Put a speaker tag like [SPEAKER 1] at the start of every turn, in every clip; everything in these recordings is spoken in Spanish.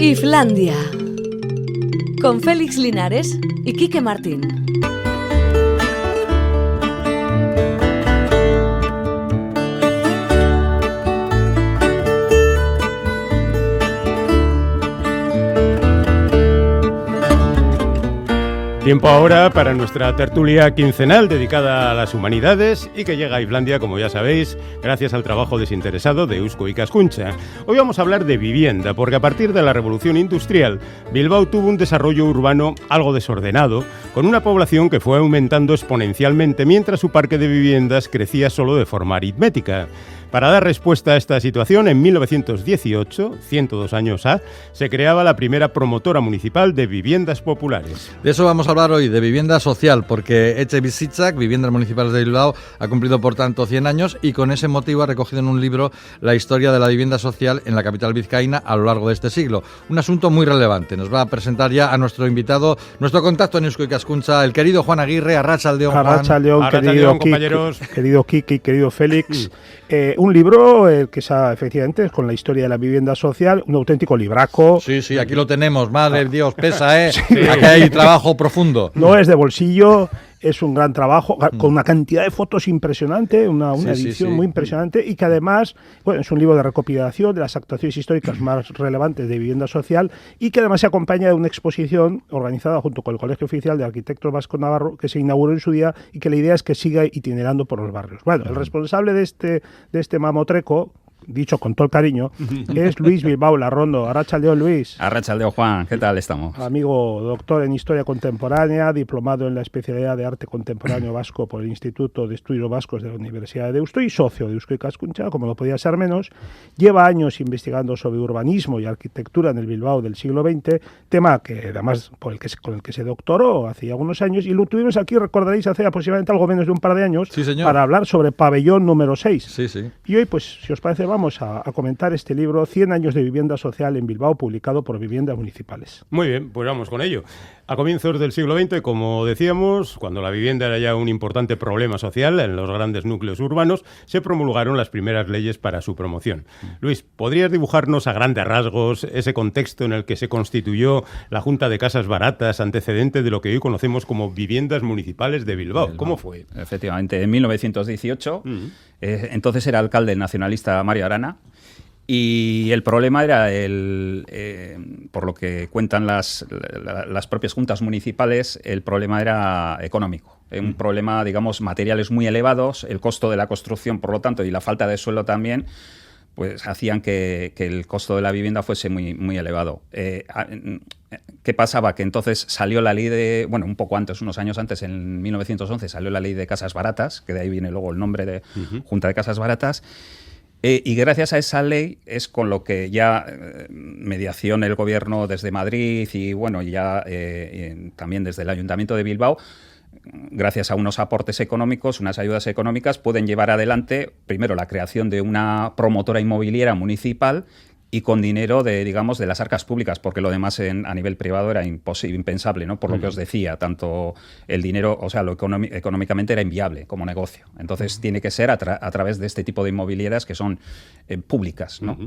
[SPEAKER 1] Iflandia, con Félix Linares y Quique Martín.
[SPEAKER 2] Tiempo ahora para nuestra tertulia quincenal dedicada a las humanidades y que llega a Iflandia, como ya sabéis, gracias al trabajo desinteresado de Eusko Ikaskuntza. Hoy vamos a hablar de vivienda, porque a partir de la revolución industrial, Bilbao tuvo un desarrollo urbano algo desordenado, con una población que fue aumentando exponencialmente mientras su parque de viviendas crecía solo de forma aritmética. Para dar respuesta a esta situación, en 1918, 102 años ha, se creaba la primera promotora municipal de viviendas populares.
[SPEAKER 3] De eso vamos a hablar hoy, de vivienda social, porque Etxebizitzak, Viviendas Municipales de Bilbao, ha cumplido por tanto 100 años y con ese motivo ha recogido en un libro la historia de la vivienda social en la capital vizcaína a lo largo de este siglo. Un asunto muy relevante. Nos va a presentar ya a nuestro invitado, nuestro contacto en Eusko Ikaskuntza, el querido Juan Aguirre. Arratsaldeon, Juan.
[SPEAKER 2] Arratsaldeon, compañeros.
[SPEAKER 4] Querido Kiki, querido Félix. Un libro que efectivamente es con la historia de la vivienda social, un auténtico libraco.
[SPEAKER 3] Sí, aquí lo tenemos, madre Dios, pesa, ¿eh? Sí. Aquí hay trabajo profundo.
[SPEAKER 4] No es de bolsillo, es un gran trabajo, con una cantidad de fotos impresionante, una edición muy impresionante, y que además, bueno, es un libro de recopilación de las actuaciones históricas más relevantes de vivienda social, y que además se acompaña de una exposición organizada junto con el Colegio Oficial de Arquitectos Vasco Navarro, que se inauguró en su día, y que la idea es que siga itinerando por los barrios. Bueno, el responsable de este mamotreco, dicho con todo el cariño, es Luis Bilbao Larrondo. Arratsaldeon, Luis.
[SPEAKER 5] Arratsaldeon, Juan. ¿Qué tal estamos?
[SPEAKER 4] Amigo doctor en Historia Contemporánea, diplomado en la especialidad de Arte Contemporáneo Vasco por el Instituto de Estudios Vascos de la Universidad de Deusto y socio de Eusko Ikaskuntza, como no podía ser menos. Lleva años investigando sobre urbanismo y arquitectura en el Bilbao del siglo XX, tema que además con el que se doctoró hace ya algunos años, y lo tuvimos aquí, recordaréis, hace aproximadamente algo menos de un par de años, para hablar sobre Pabellón número 6.
[SPEAKER 3] Sí.
[SPEAKER 4] Y hoy, pues, si os parece, vamos a comentar este libro, 100 años de vivienda social en Bilbao, publicado por Viviendas Municipales.
[SPEAKER 2] Muy bien, pues vamos con ello. A comienzos del siglo XX, como decíamos, cuando la vivienda era ya un importante problema social en los grandes núcleos urbanos, se promulgaron las primeras leyes para su promoción. Luis, ¿podrías dibujarnos a grandes rasgos ese contexto en el que se constituyó la Junta de Casas Baratas, antecedente de lo que hoy conocemos como Viviendas Municipales de Bilbao? ¿Cómo fue?
[SPEAKER 5] Efectivamente, en 1918, entonces era alcalde el nacionalista Mario Arana. Y el problema era, por lo que cuentan las propias juntas municipales, el problema era económico. Un problema, digamos, materiales muy elevados, el costo de la construcción, por lo tanto, y la falta de suelo también, pues hacían que el costo de la vivienda fuese muy, muy elevado. ¿Qué pasaba? Que entonces salió la ley un poco antes, unos años antes, en 1911, salió la ley de casas baratas, que de ahí viene luego el nombre de Junta de Casas Baratas. Y gracias a esa ley es con lo que ya mediación el gobierno desde Madrid y bueno ya también desde el Ayuntamiento de Bilbao, gracias a unos aportes económicos, unas ayudas económicas, pueden llevar adelante primero la creación de una promotora inmobiliaria municipal y con dinero de las arcas públicas, porque lo demás a nivel privado era impensable, ¿no? Por lo que os decía, tanto el dinero, o sea, lo económicamente era inviable como negocio. Entonces tiene que ser a través de este tipo de inmobiliarias que son públicas, ¿no?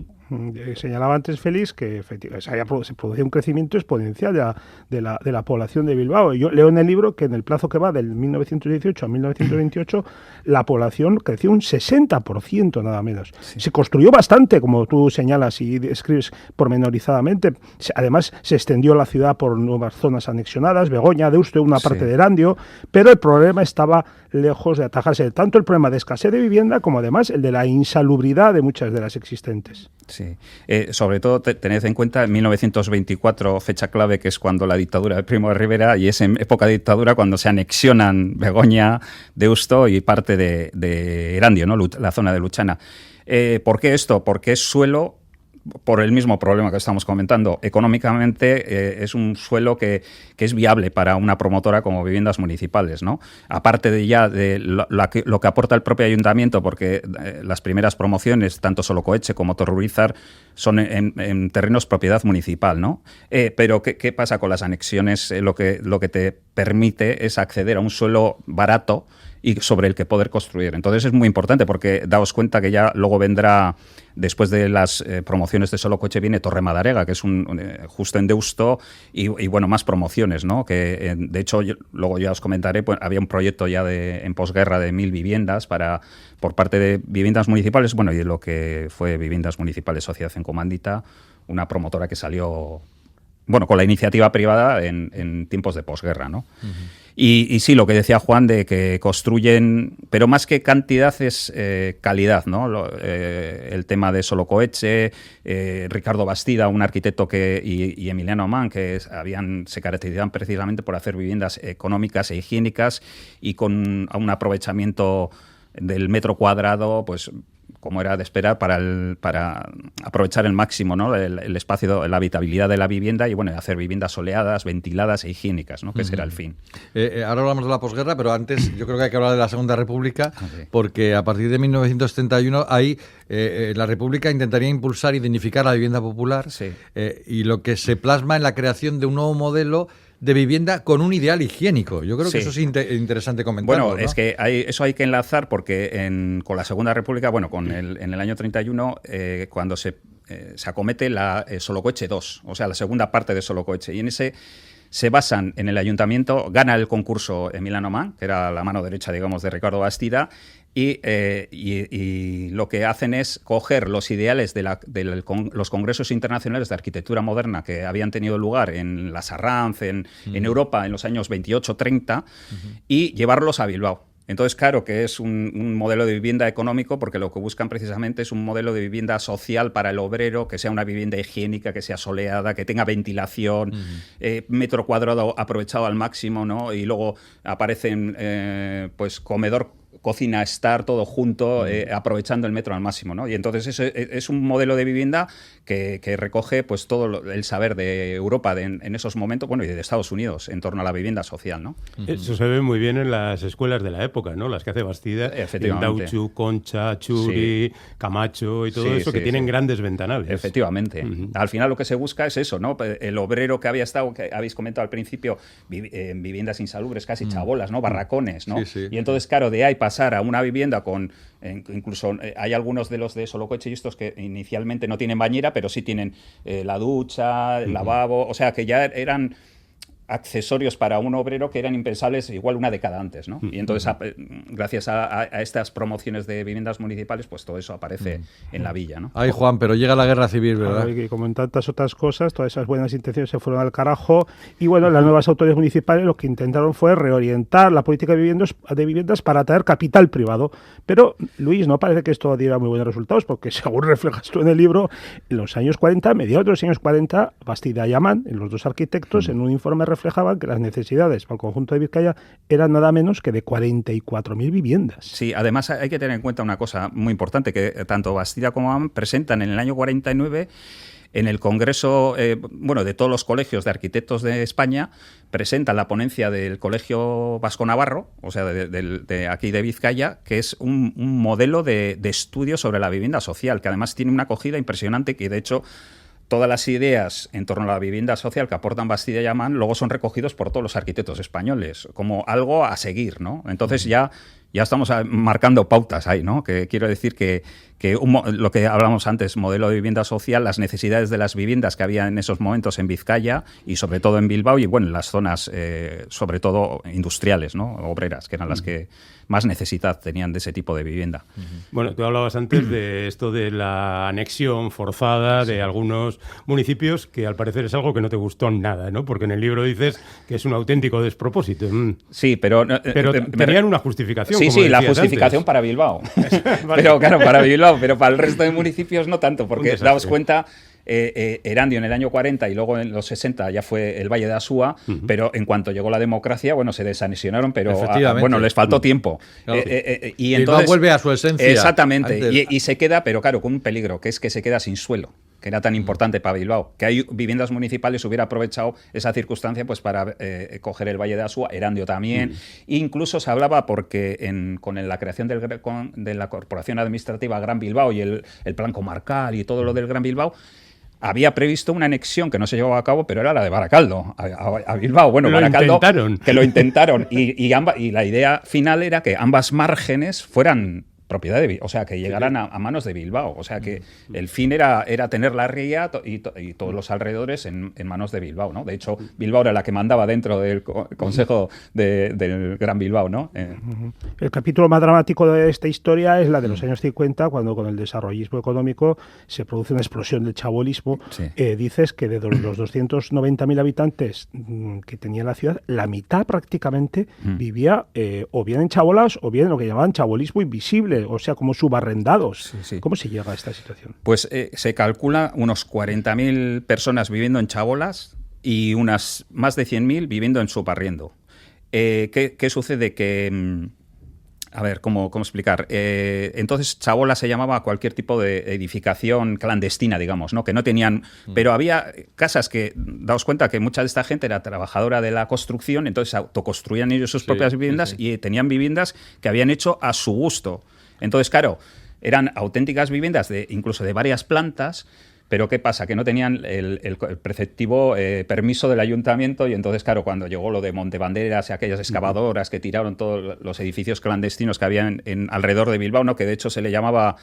[SPEAKER 4] Señalaba antes Félix que se producía un crecimiento exponencial de la población de Bilbao. Yo leo en el libro que en el plazo que va del 1918 a 1928 la población creció un 60% nada menos. Sí. Se construyó bastante, como tú señalas y escribes pormenorizadamente. Además, se extendió la ciudad por nuevas zonas anexionadas, Begoña, Deusto, una parte de Erandio, pero el problema estaba lejos de atajarse, tanto el problema de escasez de vivienda como además el de la insalubridad de muchas de las existentes.
[SPEAKER 5] Sí, sobre todo tened en cuenta en 1924, fecha clave, que es cuando la dictadura de Primo de Rivera, y es en época de dictadura cuando se anexionan Begoña, Deusto y parte de Erandio, ¿no? La zona de Luchana. ¿Por qué esto? Porque es suelo, por el mismo problema que estamos comentando, económicamente es un suelo que es viable para una promotora como Viviendas Municipales, ¿no? Aparte de lo que aporta el propio ayuntamiento, porque las primeras promociones, tanto Solocoetxe como Torrurizar, son en terrenos propiedad municipal, ¿no? Pero ¿qué pasa con las anexiones? Lo que te permite es acceder a un suelo barato y sobre el que poder construir. Entonces es muy importante porque daos cuenta que ya luego vendrá, después de las promociones de Solo Coche, viene Torre Madarega, que es justo en Deusto, y bueno, más promociones, ¿no? Que de hecho, luego ya os comentaré, pues había un proyecto ya en posguerra de 1000 viviendas por parte de Viviendas Municipales, bueno, y de lo que fue Viviendas Municipales Sociedad en Comandita, una promotora que salió, bueno, con la iniciativa privada en tiempos de posguerra, ¿no? Uh-huh. Y sí, lo que decía Juan, de que construyen, pero más que cantidad es calidad, ¿no? El tema de Solo Coche, Ricardo Bastida, un arquitecto y Emiliano Amán, que se caracterizaban precisamente por hacer viviendas económicas e higiénicas y con un aprovechamiento del metro cuadrado, pues como era de esperar, para aprovechar el máximo, ¿no? el espacio, la habitabilidad de la vivienda y bueno, hacer viviendas soleadas, ventiladas e higiénicas, ¿no? Que ese era el fin.
[SPEAKER 3] Ahora hablamos de la posguerra, pero antes yo creo que hay que hablar de la Segunda República, porque a partir de 1971 ahí la República intentaría impulsar y dignificar la vivienda popular, y lo que se plasma en la creación de un nuevo modelo de vivienda con un ideal higiénico. Yo creo que eso es interesante comentarlo.
[SPEAKER 5] Bueno, ¿no? Es que eso hay que enlazar porque con la Segunda República, bueno, en el año 31, cuando se acomete la Solo Coche 2, o sea, la segunda parte de Solo Coche, y en ese se basan en el ayuntamiento, gana el concurso Emiliano Amán, que era la mano derecha, digamos, de Ricardo Bastida, y lo que hacen es coger los ideales de los congresos internacionales de arquitectura moderna que habían tenido lugar en la Sarranz, en Europa, en los años 28-30, y llevarlos a Bilbao. Entonces, claro que es un modelo de vivienda económico, porque lo que buscan precisamente es un modelo de vivienda social para el obrero, que sea una vivienda higiénica, que sea soleada, que tenga ventilación, metro cuadrado aprovechado al máximo, ¿no? Y luego aparecen pues comedor, cocina, estar todo junto, aprovechando el metro al máximo, ¿no? Y entonces es un modelo de vivienda que recoge pues todo el saber de Europa en esos momentos, bueno, y de Estados Unidos en torno a la vivienda social, ¿no?
[SPEAKER 2] Eso se ve muy bien en las escuelas de la época, ¿no? Las que hace Bastida, Dauchu, Concha, Churi, Camacho y todo eso, que tienen grandes ventanales.
[SPEAKER 5] Efectivamente. Al final lo que se busca es eso, ¿no? El obrero que había estado, que habéis comentado al principio, en viviendas insalubres, casi chabolas, ¿no? Barracones, ¿no? Y entonces, claro, de ahí pasar a una vivienda incluso hay algunos de los de Solo Coche y estos que inicialmente no tienen bañera, pero sí tienen la ducha, el lavabo, o sea que ya eran accesorios para un obrero que eran impensables igual una década antes, ¿no? Y entonces, gracias a estas promociones de viviendas municipales, pues todo eso aparece en la villa, ¿no?
[SPEAKER 3] Ay, Juan, pero llega la guerra civil, ¿verdad?
[SPEAKER 4] Y como en tantas otras cosas, todas esas buenas intenciones se fueron al carajo y bueno, las nuevas autoridades municipales lo que intentaron fue reorientar la política de viviendas para atraer capital privado. Pero, Luis, no parece que esto diera muy buenos resultados, porque según reflejas tú en el libro, en los años 40, mediados de los años 40, Bastida y Amán, los dos arquitectos, en un informe reflejaban que las necesidades para el conjunto de Vizcaya eran nada menos que de 44.000 viviendas.
[SPEAKER 5] Sí, además hay que tener en cuenta una cosa muy importante, que tanto Bastida como Amán presentan en el año 49 en el Congreso, de todos los colegios de arquitectos de España, presentan la ponencia del Colegio Vasco-Navarro, o sea, de aquí de Vizcaya, que es un modelo de estudio sobre la vivienda social, que además tiene una acogida impresionante, que de hecho todas las ideas en torno a la vivienda social que aportan Bastida y Amán luego son recogidos por todos los arquitectos españoles como algo a seguir, ¿no? Entonces ya estamos marcando pautas ahí, ¿no? Que quiero decir que lo que hablamos antes, modelo de vivienda social, las necesidades de las viviendas que había en esos momentos en Vizcaya y sobre todo en Bilbao y bueno, en las zonas sobre todo industriales, ¿no? Obreras, que eran las que más necesidad tenían de ese tipo de vivienda.
[SPEAKER 2] Bueno, tú hablabas antes de esto de la anexión forzada de algunos municipios, que al parecer es algo que no te gustó nada, ¿no? Porque en el libro dices que es un auténtico despropósito.
[SPEAKER 5] Sí, pero
[SPEAKER 2] tenían una justificación.
[SPEAKER 5] Sí, la justificación antes para Bilbao. Vale. Pero claro, para Bilbao, pero para el resto de municipios no tanto, porque daos cuenta, Erandio en el año 40 y luego en los 60 ya fue el Valle de Asúa, pero en cuanto llegó la democracia, bueno, se desanexionaron, pero les faltó tiempo.
[SPEAKER 3] Claro.
[SPEAKER 5] Y entonces
[SPEAKER 3] vuelve a su esencia.
[SPEAKER 5] Exactamente, y se queda, pero claro, con un peligro, que es que se queda sin suelo, que era tan importante para Bilbao, que hay viviendas municipales hubiera aprovechado esa circunstancia pues para coger el Valle de Asúa, Erandio también. Incluso se hablaba porque con la creación de la Corporación Administrativa Gran Bilbao y el plan comarcal y todo lo del Gran Bilbao, había previsto una anexión que no se llevó a cabo, pero era la de Baracaldo, a Bilbao. Bueno,
[SPEAKER 2] Lo
[SPEAKER 5] Baracaldo,
[SPEAKER 2] intentaron.
[SPEAKER 5] que lo intentaron. Y la idea final era que ambas márgenes fueran propiedad de Bilbao, o sea, que llegaran a manos de Bilbao. O sea, que el fin era tener la ría y todos los alrededores en manos de Bilbao, ¿no? De hecho, Bilbao era la que mandaba dentro del Consejo del Gran Bilbao, ¿no?
[SPEAKER 4] El capítulo más dramático de esta historia es la de los años 50, cuando con el desarrollismo económico se produce una explosión del chabolismo.
[SPEAKER 5] Sí.
[SPEAKER 4] Dices que de los 290.000 habitantes que tenía la ciudad, la mitad prácticamente vivía o bien en chabolas o bien en lo que llamaban chabolismo invisible, o sea, como subarrendados.
[SPEAKER 5] Sí, sí.
[SPEAKER 4] ¿Cómo se llega a esta situación?
[SPEAKER 5] Pues se calcula unos 40.000 personas viviendo en chabolas y unas más de 100.000 viviendo en subarriendo. ¿Qué sucede? Que... A ver, ¿cómo explicar? Entonces, chabola se llamaba a cualquier tipo de edificación clandestina, digamos, ¿no? Que no tenían... Pero había casas que, daos cuenta que mucha de esta gente era trabajadora de la construcción, entonces autoconstruían ellos sus propias viviendas y tenían viviendas que habían hecho a su gusto. Entonces, claro, eran auténticas viviendas incluso de varias plantas. Pero ¿qué pasa? Que no tenían el preceptivo permiso del ayuntamiento y entonces, claro, cuando llegó lo de Montebanderas y aquellas excavadoras que tiraron todos los edificios clandestinos que había alrededor de Bilbao, ¿no? Que de hecho se le llamaba...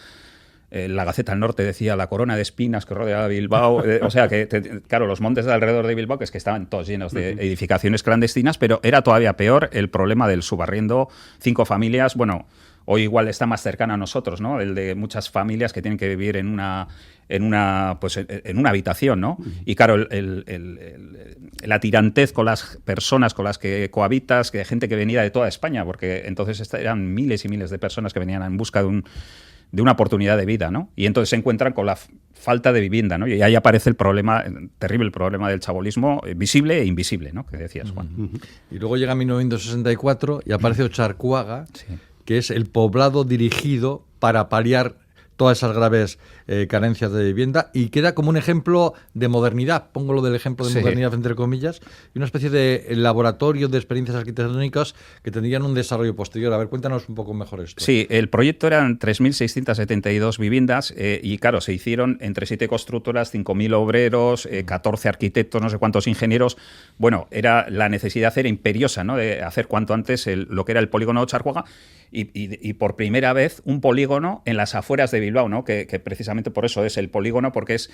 [SPEAKER 5] la Gaceta del Norte decía la corona de espinas que rodeaba Bilbao. O sea, claro, los montes de alrededor de Bilbao, que es que estaban todos llenos de edificaciones clandestinas, pero era todavía peor el problema del subarriendo. 5 familias, bueno... Hoy igual está más cercano a nosotros, ¿no? El de muchas familias que tienen que vivir en una habitación, ¿no? Y claro, la tirantez con las personas con las que cohabitas, que gente que venía de toda España, porque entonces eran miles y miles de personas que venían en busca de una oportunidad de vida, ¿no? Y entonces se encuentran con la falta de vivienda, ¿no? Y ahí aparece el problema, terrible problema del chabolismo, visible e invisible, ¿no? Que decías, Juan.
[SPEAKER 3] Y luego llega 1964 y aparece Ocharcuaga,
[SPEAKER 5] Sí.
[SPEAKER 3] que es el poblado dirigido para paliar todas esas graves carencias de vivienda, y queda como un ejemplo de modernidad, pongo lo del ejemplo de modernidad entre comillas, y una especie de laboratorio de experiencias arquitectónicas que tendrían un desarrollo posterior. A ver, cuéntanos un poco mejor esto.
[SPEAKER 5] Sí, el proyecto eran 3.672 viviendas y claro, se hicieron entre 7 constructoras, 5.000 obreros, 14 arquitectos, no sé cuántos ingenieros. Bueno, la necesidad era imperiosa, ¿no? De hacer cuanto antes lo que era el polígono de Ocharcuaga y por primera vez un polígono en las afueras de Bilbao, ¿no? Que precisamente por eso es el polígono, porque es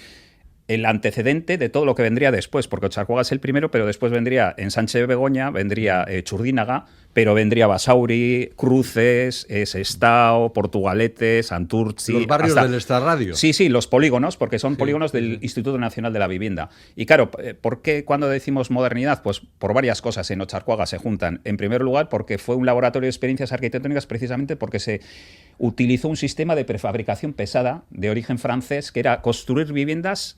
[SPEAKER 5] el antecedente de todo lo que vendría después, porque Ocharcuaga es el primero, pero después vendría en Sánchez de Begoña, vendría Churdínaga, pero vendría Basauri, Cruces, Sestao, Portugalete, Santurtzi...
[SPEAKER 3] Los barrios del Extrarradio.
[SPEAKER 5] Sí, los polígonos, porque son polígonos del Instituto Nacional de la Vivienda. Y claro, ¿por qué cuando decimos modernidad? Pues por varias cosas en Ocharcuaga se juntan. En primer lugar, porque fue un laboratorio de experiencias arquitectónicas precisamente porque se utilizó un sistema de prefabricación pesada de origen francés, que era construir viviendas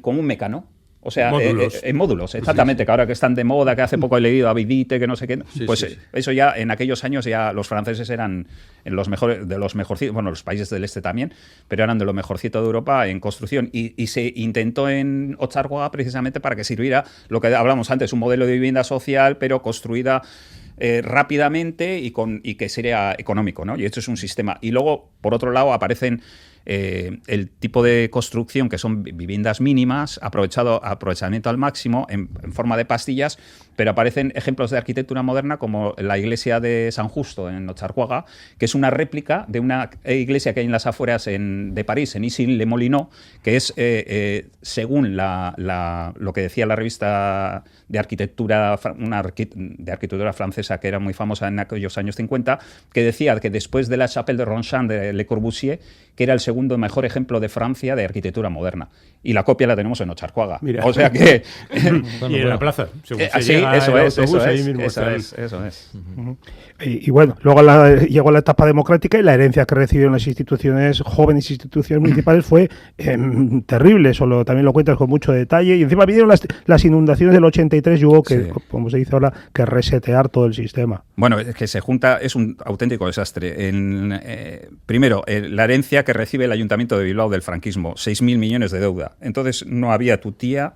[SPEAKER 5] con un mécano. O sea, en módulos, exactamente, que ahora que están de moda, que hace poco he leído a Vidite, que no sé qué, eso ya en aquellos años ya los franceses eran los mejores, de los mejorcitos, bueno, los países del este también, pero eran de lo mejorcito de Europa en construcción y se intentó en Ocharcuaga precisamente para que sirviera lo que hablamos antes, un modelo de vivienda social, pero construida rápidamente y que sería económico, ¿no? Y esto es un sistema. Y luego, por otro lado, aparecen el tipo de construcción que son viviendas mínimas, aprovechamiento al máximo en forma de pastillas, pero aparecen ejemplos de arquitectura moderna como la iglesia de San Justo en Ocharcuaga, que es una réplica de una iglesia que hay en las afueras de París, en Issy-les-Moulineaux, que es, según lo que decía la revista de arquitectura, de arquitectura francesa que era muy famosa en aquellos años 50, que decía que después de la Chapelle de Ronchamp de Le Corbusier, que era el segundo mejor ejemplo de Francia de arquitectura moderna. Y la copia la tenemos en Ocharcuaga.
[SPEAKER 2] Mira.
[SPEAKER 5] O sea que...
[SPEAKER 2] y en la plaza.
[SPEAKER 5] Eso es.
[SPEAKER 4] Y bueno, luego llegó la etapa democrática y la herencia que recibieron las instituciones, jóvenes instituciones municipales, fue terrible. Eso también lo cuentas con mucho detalle. Y encima vinieron las inundaciones del 83 y hubo que, como se dice ahora, que resetear todo el sistema.
[SPEAKER 5] Bueno, es que se junta, es un auténtico desastre. Primero, la herencia que recibe el Ayuntamiento de Bilbao del franquismo, 6.000 millones de deuda. Entonces no había tutía.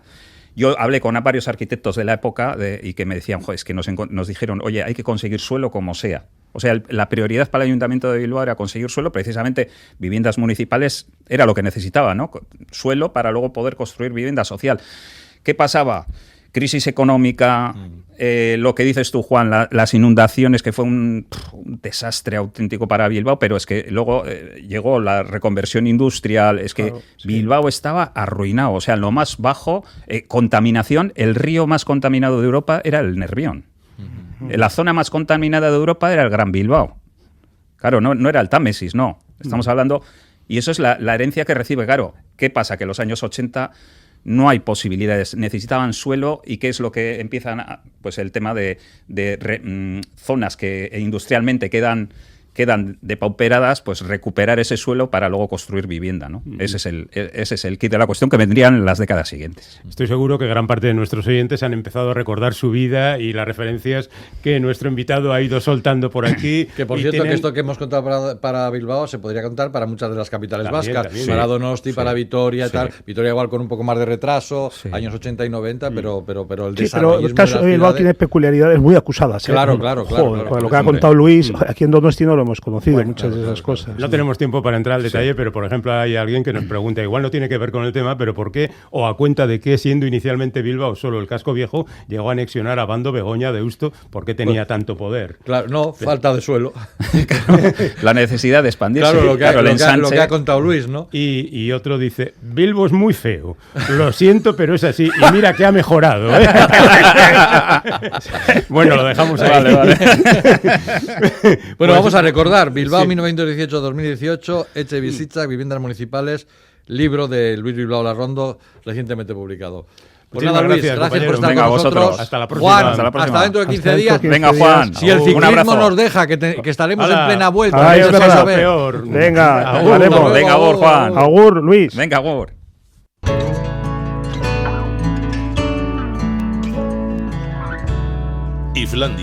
[SPEAKER 5] Yo hablé con varios arquitectos de la época y que me decían, es que nos dijeron, oye, hay que conseguir suelo como sea. O sea, la prioridad para el Ayuntamiento de Bilbao era conseguir suelo, precisamente viviendas municipales era lo que necesitaba, ¿no? Suelo para luego poder construir vivienda social. ¿Qué pasaba? Crisis económica, lo que dices tú, Juan, las inundaciones, que fue un desastre auténtico para Bilbao, pero es que luego llegó la reconversión industrial, es que claro, sí. Bilbao estaba arruinado, o sea, en lo más bajo, contaminación, el río más contaminado de Europa era el Nervión. La zona más contaminada de Europa era el Gran Bilbao. Claro, no era el Támesis, no. Estamos hablando... Y eso es la herencia que recibe, claro. ¿Qué pasa? Que en los años 80... no hay posibilidades, necesitaban suelo y qué es lo que empiezan, pues el tema de zonas que industrialmente quedan depauperadas, pues recuperar ese suelo para luego construir vivienda, ¿no? Ese es el kit de la cuestión que vendrían en las décadas siguientes.
[SPEAKER 2] Estoy seguro que gran parte de nuestros oyentes han empezado a recordar su vida y las referencias que nuestro invitado ha ido soltando por aquí.
[SPEAKER 3] Que por cierto, que esto que hemos contado para Bilbao se podría contar para muchas de las capitales vascas, para Donosti, para Vitoria y tal. Vitoria igual con un poco más de retraso, años 80 y 90, pero el desarrollo.
[SPEAKER 4] Pero el caso de Bilbao tiene peculiaridades muy acusadas.
[SPEAKER 3] Claro.
[SPEAKER 4] Joder, lo que ha contado Luis, aquí en Donosti no lo hemos conocido, muchas de esas cosas.
[SPEAKER 2] No tenemos tiempo para entrar al detalle, pero por ejemplo hay alguien que nos pregunta, igual no tiene que ver con el tema, pero ¿por qué o a cuenta de qué, siendo inicialmente Bilbao solo el casco viejo, llegó a anexionar a Bando, Begoña, Deusto? ¿Por qué tenía tanto poder?
[SPEAKER 3] Claro, no, falta de suelo.
[SPEAKER 5] La necesidad de expandirse.
[SPEAKER 3] Claro, lo que ha contado Luis, ¿no?
[SPEAKER 2] Y otro dice, Bilbo es muy feo, lo siento, pero es así, y mira que ha mejorado, ¿eh? Bueno, lo dejamos ahí.
[SPEAKER 5] Vale.
[SPEAKER 3] Bueno, vamos a recordar, Bilbao 1918-2018, Etxebizitzak, Viviendas Municipales, libro de Luis Bilbao Larrondo, recientemente publicado. Pues nada, Luis, gracias por estar con nosotros.
[SPEAKER 2] Hasta la próxima.
[SPEAKER 3] Juan, hasta dentro de 15 días.
[SPEAKER 5] Venga, Juan.
[SPEAKER 3] Si el ciclismo nos deja, que estaremos en plena vuelta.
[SPEAKER 4] Es verdad. Peor. Venga,
[SPEAKER 5] agur. Venga, agur, Juan.
[SPEAKER 4] Agur, Luis.
[SPEAKER 5] Venga, agur.
[SPEAKER 6] Islandia.